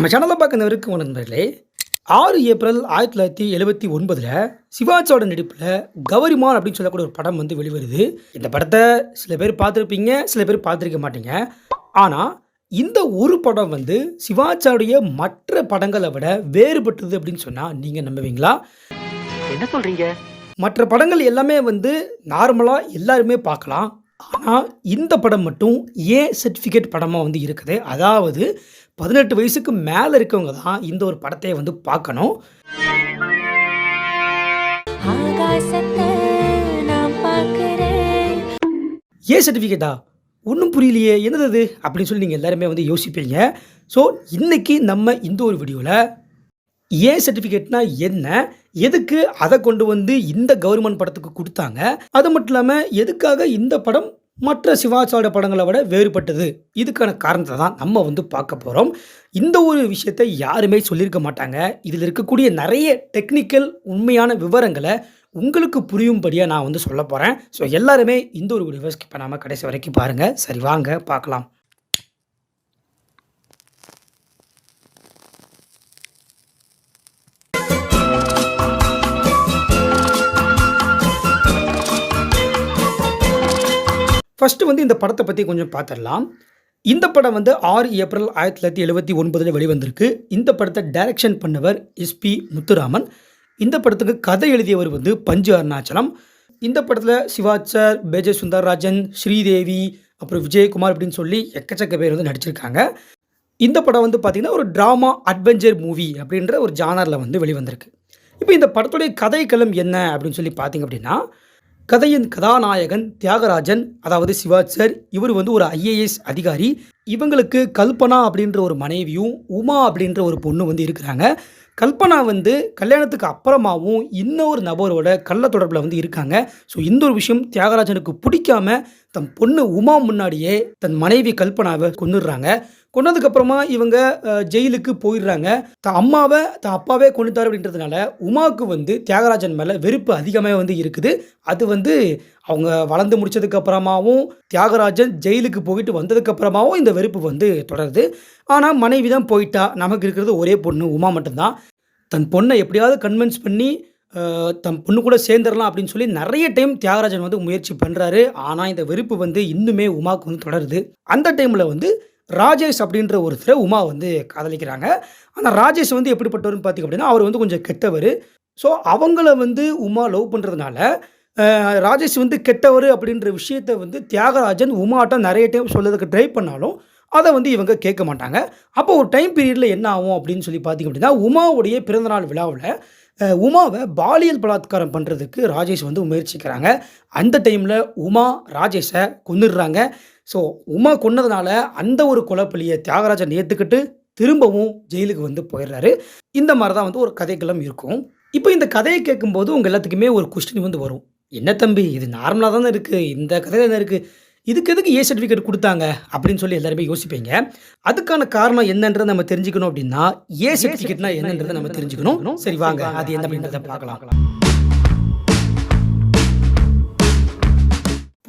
நம்ம சேனலை பார்க்குறவருக்கு நண்பர்களே 6 ஏப்ரல் 1979 சிவாஜியோட நடிப்பில் கவரிமான் அப்படின்னு சொல்லக்கூடிய ஒரு படம் வந்து வெளிவருது. இந்த படத்தை சில பேர் பார்த்துருப்பீங்க, சில பேர் பார்த்துருக்க மாட்டீங்க. ஆனால் இந்த ஒரு படம் வந்து சிவாஜியோடைய மற்ற படங்களை விட வேறுபட்டது அப்படின்னு சொன்னால் நீங்கள் நம்புவீங்களா? என்ன சொல்றீங்க? மற்ற படங்கள் எல்லாமே வந்து நார்மலாக எல்லாருமே பார்க்கலாம். ஆனால் இந்த படம் மட்டும் ஏன் சர்டிஃபிகேட் படமாக வந்து இருக்குது. அதாவது 18 வயசுக்கு மேலே இருக்கவங்க தான் இந்த ஒரு படத்தை வந்து பார்க்கணும். ஏன் சர்டிஃபிகேட்டா ஒன்றும் புரியலையே, என்னது அப்படின்னு சொல்லி நீங்கள் எல்லாருமே வந்து யோசிப்பீங்க. ஸோ இன்னைக்கு நம்ம இந்த ஒரு வீடியோவில் ஏன் சர்டிஃபிகேட்னா என்ன, எதுக்கு அதை கொண்டு வந்து இந்த கவர்மெண்ட் படத்துக்கு கொடுத்தாங்க, அது மட்டும் இல்லாமல் எதுக்காக இந்த படம் மற்ற சிவாஜியோட படங்களை விட வேறுபட்டது, இதுக்கான காரணத்தை தான் நம்ம வந்து பார்க்க போகிறோம். இந்த ஒரு விஷயத்தை யாருமே சொல்லியிருக்க மாட்டாங்க. இதில் இருக்கக்கூடிய நிறைய டெக்னிக்கல் உண்மையான விவரங்களை உங்களுக்கு புரியும்படியாக நான் வந்து சொல்ல போகிறேன். ஸோ எல்லாருமே இந்த ஒரு வீடியோவை ஸ்கிப் பண்ணாமல் கடைசி வரைக்கும் பாருங்கள். சரி, வாங்க பார்க்கலாம். ஃபஸ்ட்டு வந்து இந்த படத்தை பற்றி கொஞ்சம் பார்த்துடலாம். இந்த படம் வந்து 6 ஏப்ரல் 1979 வெளிவந்திருக்கு. இந்த படத்தை டைரக்ஷன் பண்ணவர் எஸ்பி முத்துராமன். இந்த படத்துக்கு கதை எழுதியவர் வந்து பஞ்சு அருணாச்சலம். இந்த படத்தில் சிவாஜி சார், பேஜே சுந்தரராஜன், ஸ்ரீதேவி, அப்புறம் விஜயகுமார் அப்படின்னு சொல்லி எக்கச்சக்க பேர் வந்து நடிச்சிருக்காங்க. இந்த படம் வந்து பார்த்திங்கன்னா ஒரு ட்ராமா அட்வென்ச்சர் மூவி அப்படின்ற ஒரு ஜானரில் வந்து வெளிவந்திருக்கு. இப்போ இந்த படத்துடைய கதைக்களம் என்ன அப்படின்னு சொல்லி பார்த்திங்க அப்படின்னா, கதையின் கதாநாயகன் தியாகராஜன், அதாவது சிவாஜி சார், இவர் வந்து ஒரு ஐஏஎஸ் அதிகாரி. இவங்களுக்கு கல்பனா அப்படின்ற ஒரு மனைவியும் உமா அப்படின்ற ஒரு பொண்ணு வந்து இருக்கிறாங்க. கல்பனா வந்து கல்யாணத்துக்கு அப்புறமாவும் இன்னொரு நபரோட கள்ள தொடர்பில் வந்து இருக்காங்க. ஸோ இந்த ஒரு விஷயம் தியாகராஜனுக்கு பிடிக்காம தன் பொண்ணு உமா முன்னாடியே தன் மனைவி கல்பனாவை கொண்டுடுறாங்க. கொண்டதுக்கப்புறமா இவங்க ஜெயிலுக்கு போயிடுறாங்க. தன் அம்மாவை தன் அப்பாவே கொண்டுட்டார் அப்படின்றதுனால உமாவுக்கு வந்து தியாகராஜன் மேலே வெறுப்பு அதிகமாக வந்து இருக்குது. அது வந்து அவங்க வளர்ந்து முடிச்சதுக்கப்புறமாவும் தியாகராஜன் ஜெயிலுக்கு போயிட்டு வந்ததுக்கப்புறமாவும் இந்த வெறுப்பு வந்து தொடருது. ஆனால் மனைவி தான் போயிட்டா, நமக்கு இருக்கிறது ஒரே பொண்ணு உமா மட்டும்தான். தன் பொண்ணை எப்படியாவது கன்வின்ஸ் பண்ணி தன் பொண்ணு கூட சேர்ந்துடலாம் அப்படின்னு சொல்லி நிறைய டைம் தியாகராஜன் வந்து முயற்சி பண்ணுறாரு. ஆனால் இந்த வெறுப்பு வந்து இன்னுமே உமாவுக்கு வந்து தொடருது. அந்த டைமில் வந்து ராஜேஷ் அப்படின்ற ஒருத்தரை உமா வந்து காதலிக்கிறாங்க. ஆனால் ராஜேஷ் வந்து எப்படிப்பட்டவர்னு பார்த்திங்க அப்படின்னா, அவர் வந்து கொஞ்சம் கெட்டவர். ஸோ அவங்கள வந்து உமா லவ் பண்ணுறதுனால ராஜேஷ் வந்து கெட்டவர் அப்படின்ற விஷயத்தை வந்து தியாகராஜன் உமாட்ட நிறைய டைம் சொல்லதுக்கு ட்ரை பண்ணாலும் அதை வந்து இவங்க கேட்க மாட்டாங்க. அப்போ ஒரு டைம் பீரியடில் என்ன ஆகும் அப்படின்னு சொல்லி பார்த்திங்க அப்படின்னா, உமாவுடைய பிறந்தநாள் விழாவில் உமாவை பாலியல் பலாத்காரம் பண்ணுறதுக்கு ராஜேஷ் வந்து முயற்சிக்கிறாங்க. அந்த டைமில் உமா ராஜேஷை கொன்னுடுறாங்க. ஸோ உமா கொன்னதுனால அந்த ஒரு கொலைப்பழியை தியாகராஜன் ஏற்றுக்கிட்டு திரும்பவும் ஜெயிலுக்கு வந்து போயிடுறாரு. இந்த மாதிரி தான் வந்து ஒரு கதைக்களம் இருக்கும். இப்போ இந்த கதையை கேட்கும்போது உங்கள் எல்லாத்துக்குமே ஒரு கொஸ்டின் வந்து வரும். என்ன தம்பி, இது நார்மலாக தானே இருக்குது, இந்த கதையில் என்ன இருக்குது, இதுக்கு எதுக்கு ஏ சர்டிஃபிகேட் கொடுத்தாங்க அப்படின்னு சொல்லி எல்லாருமே யோசிப்பீங்க. அதுக்கான காரணம் என்னன்றதை நம்ம தெரிஞ்சுக்கணும். அப்படின்னா ஏ சர்டிஃபிகேட்னா என்னன்றதை நம்ம தெரிஞ்சுக்கணும். சரி, வாங்க அது என்ன அப்படின்றத பார்க்கலாம்.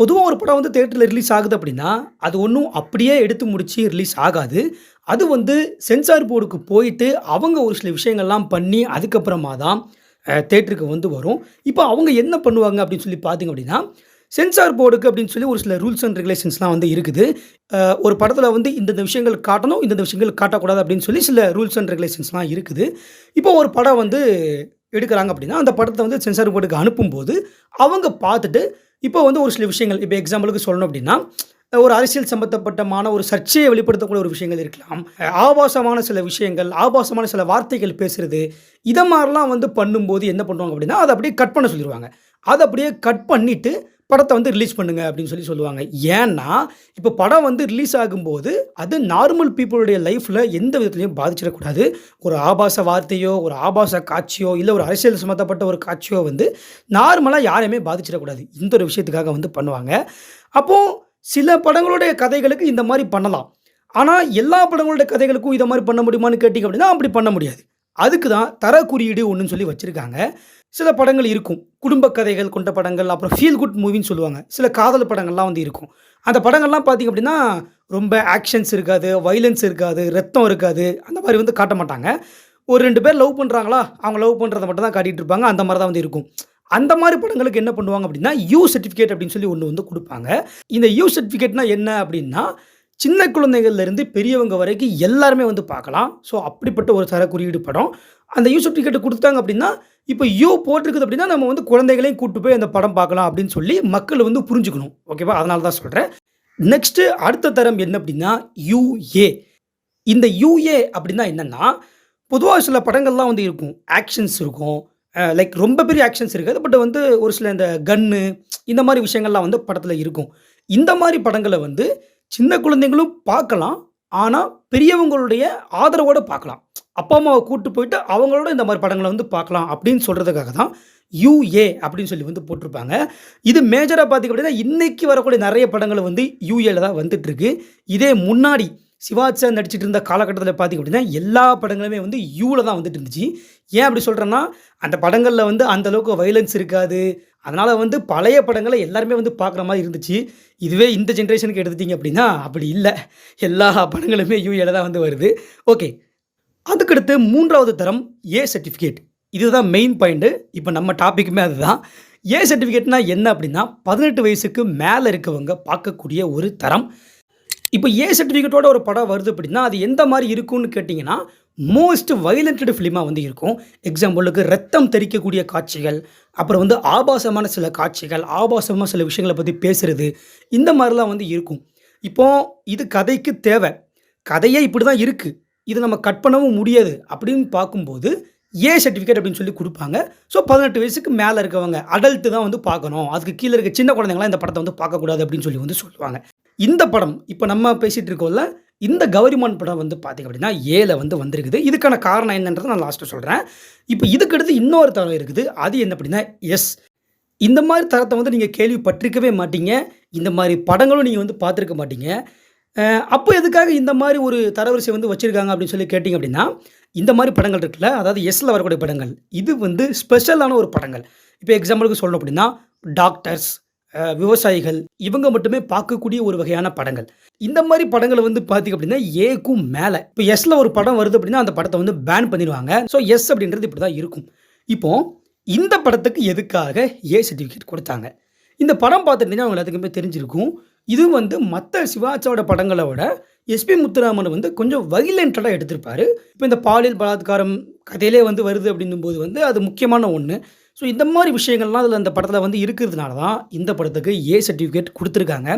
பொதுவாக ஒரு படம் வந்து தேட்டரில் ரிலீஸ் ஆகுது அப்படின்னா அது ஒன்றும் அப்படியே எடுத்து முடித்து ரிலீஸ் ஆகாது. அது வந்து சென்சார் போர்டுக்கு போயிட்டு அவங்க ஒரு சில விஷயங்கள்லாம் பண்ணி அதுக்கப்புறமா தான் தேட்டருக்கு வந்து வரும். இப்போ அவங்க என்ன பண்ணுவாங்க அப்படின்னு சொல்லி பார்த்திங்க அப்படின்னா, சென்சார் போர்டுக்கு அப்படின்னு சொல்லி ஒரு சில ரூல்ஸ் அண்ட் ரெகுலேஷன்ஸ்லாம் வந்து இருக்குது. ஒரு படத்தில் வந்து இந்தந்த விஷயங்கள் காட்டணும், இந்தந்த விஷயங்கள் காட்டக்கூடாது அப்படின்னு சொல்லி சில ரூல்ஸ் அண்ட் ரெகுலேஷன்ஸ்லாம் இருக்குது. இப்போ ஒரு படம் வந்து எடுக்கிறாங்க அப்படின்னா அந்த படத்தை வந்து சென்சார் போர்டுக்கு அனுப்பும்போது அவங்க பார்த்துட்டு இப்போ வந்து ஒரு சில விஷயங்கள், இப்போ எக்ஸாம்பிளுக்கு சொல்லணும் அப்படின்னா, ஒரு அரசியல் சம்பந்தப்பட்டமான ஒரு சர்ச்சையை வெளிப்படுத்தக்கூடிய ஒரு விஷயங்கள் இருக்கலாம். ஆபாசமான சில விஷயங்கள், ஆபாசமான சில வார்த்தைகள் பேசுகிறது, இதை மாதிரிலாம் வந்து பண்ணும்போது என்ன பண்ணுவாங்க அப்படின்னா அதை அப்படியே கட் பண்ண சொல்லிடுவாங்க. அதை அப்படியே கட் பண்ணிவிட்டு படத்தை வந்து ரிலீஸ் பண்ணுங்க அப்படின்னு சொல்லி சொல்லுவாங்க. ஏன்னா இப்போ படம் வந்து ரிலீஸ் ஆகும்போது அது நார்மல் பீப்புளுடைய லைஃப்பில் எந்த விதத்துலையும் பாதிச்சிடக்கூடாது. ஒரு ஆபாச வார்த்தையோ, ஒரு ஆபாச காட்சியோ, இல்லை ஒரு அரசியல் சம்மந்தப்பட்ட ஒரு காட்சியோ வந்து நார்மலாக யாரையுமே பாதிச்சிடக்கூடாது. இந்த ஒரு விஷயத்துக்காக வந்து பண்ணுவாங்க. அப்போது சில படங்களுடைய கதைகளுக்கு இந்த மாதிரி பண்ணலாம். ஆனால் எல்லா படங்களுடைய கதைகளுக்கும் இதை மாதிரி பண்ண முடியுமான்னு கேட்டிங்க அப்படின்னா அப்படி பண்ண முடியாது. அதுக்கு தான் தர குறியீடு ஒன்றுன்னு சொல்லி வச்சுருக்காங்க. சில படங்கள் இருக்கும். குடும்ப கதைகள் கொண்ட படங்கள், அப்புறம் ஃபீல் குட் மூவின்னு சொல்லுவாங்க. சில காதல் படங்கள்லாம் வந்து இருக்கும். அந்த படங்கள்லாம் பார்த்தீங்க அப்படின்னா, ரொம்ப ஆக்ஷன்ஸ் இருக்காது, வயலன்ஸ் இருக்காது, ரத்தம் இருக்காது. அந்த மாரி வந்து காட்ட மாட்டாங்க. ஒரு 2 பேர் லவ் பண்றாங்களா, அவங்க லவ் பண்றத மட்டும் தான் காட்டிட்டு இருப்பாங்க. அந்த மாரி தான் வந்து இருக்கும். அந்த மாரி படங்களுக்கு என்ன பண்ணுவாங்க அப்படின்னா, யூ சர்டிஃபிகேட் அப்படின்னு சொல்லி ஒண்ணு வந்து குடுப்பாங்க. இந்த யூ சர்டிஃபிகேட்னா என்ன அப்படின்னா, சின்ன குழந்தைகள்ல இருந்து பெரியவங்க வரைக்கும் எல்லாருமே வந்து பார்க்கலாம். ஸோ அப்படிப்பட்ட ஒரு தர குறியீடு படம். அந்த யூ சர்டிஃபிகேட் குடுத்துட்டாங்க அப்படின்னா, இப்ப யூ போட்டிருக்குது அப்படின்னா, நம்ம வந்து குழந்தைகளையும் கூட்டு போய் அந்த படம் பார்க்கலாம் அப்படின்னு சொல்லி மக்கள் வந்து புரிஞ்சுக்கணும். ஓகேவா? அதனால தான் சொல்றேன். நெக்ஸ்ட்டு அடுத்த தரம் என்ன அப்படின்னா, யுஏ. இந்த யுஏ அப்படின்னா என்னன்னா, பொதுவா சில படங்கள்லாம் வந்து இருக்கும். ஆக்ஷன்ஸ் இருக்கும். லைக் ரொம்ப பெரிய ஆக்ஷன்ஸ் இருக்காது. பட் வந்து ஒரு சில இந்த கன்னு இந்த மாரி விஷயங்கள்லாம் வந்து படத்துல இருக்கும். இந்த மாரி படங்கள வந்து சின்ன குழந்தைங்களும் பார்க்கலாம். ஆனா, பெரியவங்களுடைய ஆதரவோட பார்க்கலாம். அப்பா, அம்மாவ கூட்டு போயிட்டு அவங்களோட இந்த மாரி படங்கள வந்து பார்க்கலாம் அப்படின்னு சொல்றதுக்காக தான் யுஏ அப்படின்னு சொல்லி வந்து போட்டிருப்பாங்க. இது மேஜரா பார்த்தீங்க அப்படின்னா, இன்னைக்கு வரக்கூடிய நெறைய படங்கள் வந்து யுஏல தான் வந்துட்டுருக்கு. இதே முன்னாடி சிவாஜி சார் நடிச்சிட்டு இருந்த காலகட்டத்தில பார்த்தீங்க அப்படின்னா, எல்லா படங்களுமே வந்து யூல தான் வந்துட்டு இருந்துச்சு. ஏன் அப்படி சொல்றேன்னா, அந்த படங்கள்ல வந்து அந்த அளவுக்கு வயலன்ஸ் இருக்காது. அதனால வந்து பழைய படங்கள எல்லாருமே வந்து பார்க்குற மாரி இருந்துச்சு. இதுவே இந்த ஜெனரேஷனுக்கு எடுத்துட்டீங்க அப்படின்னா, அப்படி இல்ல. எல்லா படங்களுமே யுஏல தான் வந்து வருது. ஓகே. அதுக்கடுத்து 3வது தரம் ஏ சர்டிஃபிகேட். இதுதான் மெயின் பாயிண்ட்டு. இப்ப நம்ம டாபிக்குமே அதுதான். ஏ சர்டிஃபிகேட்னா என்ன அப்படின்னா, 18 வயசுக்கு மேல இருக்கவங்க பார்க்கக்கூடிய ஒரு தரம். இப்ப ஏ சர்டிஃபிகேட்டோட ஒரு படம் வருது அப்படின்னா, அது எந்த மாரி இருக்கும்னு கேட்டீங்கன்னா, மோஸ்ட் வயலன்டட் ஃபிலிமா வந்து இருக்கும். எக்ஸாம்பிளுக்கு ரத்தம் தெறிக்கக்கூடிய காட்சிகள், அப்புறம் வந்து ஆபாசமான சில காட்சிகள், ஆபாசமா சில விஷயங்கள பத்தி பேசுறது, இந்த மாரிலாம் வந்து இருக்கும். இப்போ இது கதைக்கு தேவை. கதையே இப்படி தான் இருக்கு. இத நம்ம கட் பண்ணவும் முடியாது அப்படின்னு பார்க்கும்போது, ஏ சர்டிஃபிகேட் அப்படின்னு சொல்லி குடுப்பாங்க. ஸோ 18 வயசுக்கு மேல இருக்கவங்க, அடல்ட் தான் வந்து பார்க்கணும். அதுக்கு கீழ இருக்க சின்ன குழந்தைங்கலாம் இந்த படத்த வந்து பார்க்கக்கூடாது அப்படின்னு சொல்லி வந்து சொல்லுவாங்க. இந்த படம் இப்ப நம்ம பேசிட்டு இருக்கோம்ல, இந்த கவரிமான் படம் வந்து பார்த்தீங்க அப்படின்னா, ஏல வந்து வந்திருக்குது. இதுக்கான காரணம் என்னன்றத நான் லாஸ்ட்ல சொல்றேன். இப்ப இதுக்கு அடுத்து இன்னொரு தரம் இருக்குது. அது என்ன அப்படின்னா, எஸ். இந்த மாரி தரத்த வந்து நீங்க கேள்விப்பட்டிருக்கவே மாட்டீங்க. இந்த மாரி படங்களும் நீங்க வந்து பார்த்திருக்க மாட்டீங்க. அப்போ எதுக்காக இந்த மாரி ஒரு தரவரிசை வந்து வச்சிருக்காங்க அப்படின்னு சொல்லி கேட்டீங்க அப்படின்னா, இந்த மாரி படங்கள் இருக்குல்ல, அதாவது எஸ்ல வரக்கூடிய படங்கள். இது வந்து ஸ்பெஷலான ஒரு படங்கள். இப்ப எக்ஸாம்பிளுக்கு சொல்லணும் அப்படின்னா, டாக்டர்ஸ், விவசாயிகள் இவங்க மட்டுமே பார்க்கக்கூடிய ஒரு வகையான படங்கள். இந்த மாரி படங்கள வந்து பார்த்தீங்க அப்படின்னா, ஏக்கும் மேல. இப்ப எஸ்ல ஒரு படம் வருது அப்படின்னா, அந்த படத்த வந்து பேன் பண்ணிருவாங்க. ஸோ எஸ் அப்படின்றது இப்படி தான் இருக்கும். இப்போ இந்த படத்துக்கு எதுக்காக ஏ சர்டிஃபிகேட் குடுத்தாங்க? இந்த படம் பார்த்துட்டீங்கன்னா, உங்க எல்லாத்துக்குமே தெரிஞ்சிருக்கும். இது வந்து மத்த சிவாஜியோட படங்கள விட எஸ்பி முத்துராமன் வந்து கொஞ்சம் வயலன்ட்டா எடுத்திருப்பாரு. இப்ப இந்த பாலியல் பலாத்காரம் கதையிலே வந்து வருது அப்படின்னும்போது வந்து அது முக்கியமான ஒண்ணு. ஸோ இந்த மாரி விஷயங்கள்லாம் அதில அந்த படத்தில வந்து இருக்கிறதுனால தான் இந்த படத்துக்கு ஏ சர்டிஃபிகேட் குடுத்துருக்காங்க.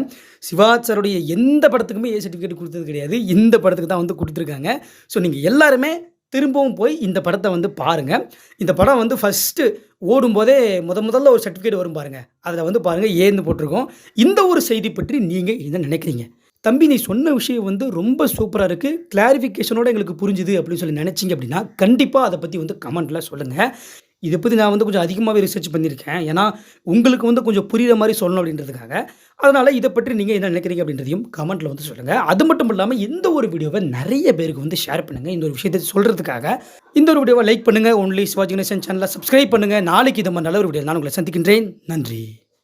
சிவாஜி சாருடைய எந்த படத்துக்குமே ஏ சர்டிஃபிகேட் குடுத்தது கிடையாது. இந்த படத்துக்கு தான் வந்து குடுத்துருக்காங்க. ஸோ நீங்க எல்லாருமே திரும்பவும் போய் இந்த படத்த வந்து பாருங்க. இந்த படம் வந்து ஃபர்ஸ்ட்டு ஓடும்போதே முதல்ல ஒரு சர்டிஃபிகேட் வரும் பாருங்க. அதில வந்து பாருங்க ஏன்னு போட்டிருக்கும். இந்த ஒரு செய்தி பற்றி நீங்க என்ன நினைக்கிறீங்க? தம்பி நீ சொன்ன விஷயம் வந்து ரொம்ப சூப்பரா இருக்கு. கிளாரிஃபிகேஷனோட எங்களுக்கு புரிஞ்சுது அப்படின்னு சொல்லி நினைச்சீங்க அப்படின்னா, கண்டிப்பா அத பத்தி வந்து கமெண்ட்ல சொல்லுங்க. இத பத்தி நான் வந்து கொஞ்சம் அதிகமாவே ரிசர்ச் பண்ணியிருக்கேன். ஏன்னா, உங்களுக்கு வந்து கொஞ்சம் புரியிற மாரி சொல்லணும் அப்படின்றதுக்காக. அதனால இத பற்றி நீங்க என்ன நினைக்கிறீங்க அப்படின்றதையும் கமெண்ட்ல வந்து சொல்லுங்க. அது மட்டும் இல்லாம இந்த ஒரு வீடியோவ நெறைய பேருக்கு வந்து ஷேர் பண்ணுங்க. இந்த ஒரு விஷயத்த சொல்றதுக்காக. இந்த ஒரு வீடியோவ லைக் பண்ணுங்க. ஒன்லி சிவாஜி கணேசன் சேனல சப்ஸ்கிரைப் பண்ணுங்க. நாளைக்கு இது மாரி நல்ல ஒரு வீடியோல நான் உங்கள சந்திக்கின்றேன். நன்றி.